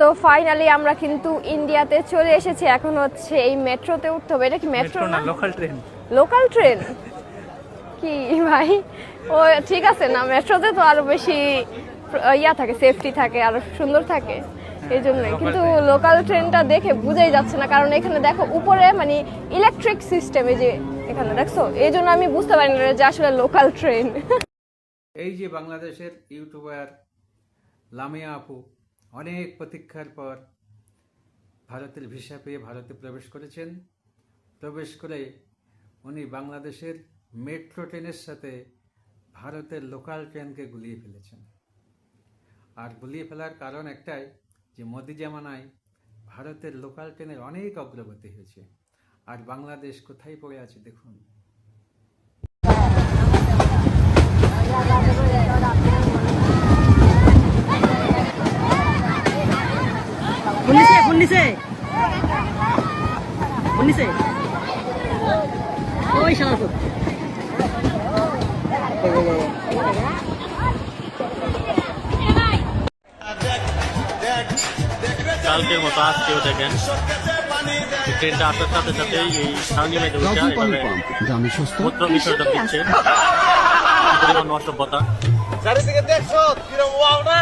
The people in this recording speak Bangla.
তো ফাইনালি আমরা কিন্তু ইন্ডিয়াতে চলে এসেছি। এখন হচ্ছে এই মেট্রোতে উঠতে হবে। এটা কি মেট্রো না, লোকাল ট্রেন? লোকাল ট্রেন কি ভাই? ও ঠিক আছে না, মেট্রোতে তো আরো বেশি ইয়া থাকে, সেফটি থাকে, আরো সুন্দর থাকে, এই জন্য। কিন্তু লোকাল ট্রেনটা দেখে বুঝাই যাচ্ছে না, কারণ এখানে দেখো উপরে মানে ইলেকট্রিক সিস্টেম, এই যে এখানে দেখছো, এই জন্য আমি বুঝতে পারি না যে আসলে লোকাল ট্রেন। এই যে বাংলাদেশের ইউটিউবার লামিয়া আপু অনেক প্রতীক্ষার পর ভারতের ভিসা পেয়ে ভারতে প্রবেশ করেছেন। প্রবেশ করে উনি বাংলাদেশের মেট্রো ট্রেনের সাথে ভারতের লোকাল ট্রেনকে গুলিয়ে ফেলেছেন। আর গুলিয়ে ফেলার কারণ একটাই, যে মোদি জামানায় ভারতের লোকাল ট্রেনের অনেক অগ্রগতি হয়েছে, আর বাংলাদেশ কোথায় পড়ে আছে দেখুন। ওই শালা তো কালকের মতো আজকেও দেখেন ট্রেনটা আসার সাথে সাথেই এই সাউন্ড মেটে উঠে মূত্র বিসর্জন দিচ্ছে। অসভ্যতা চারিদিকে দেখছো কিরকম ওয়াও না।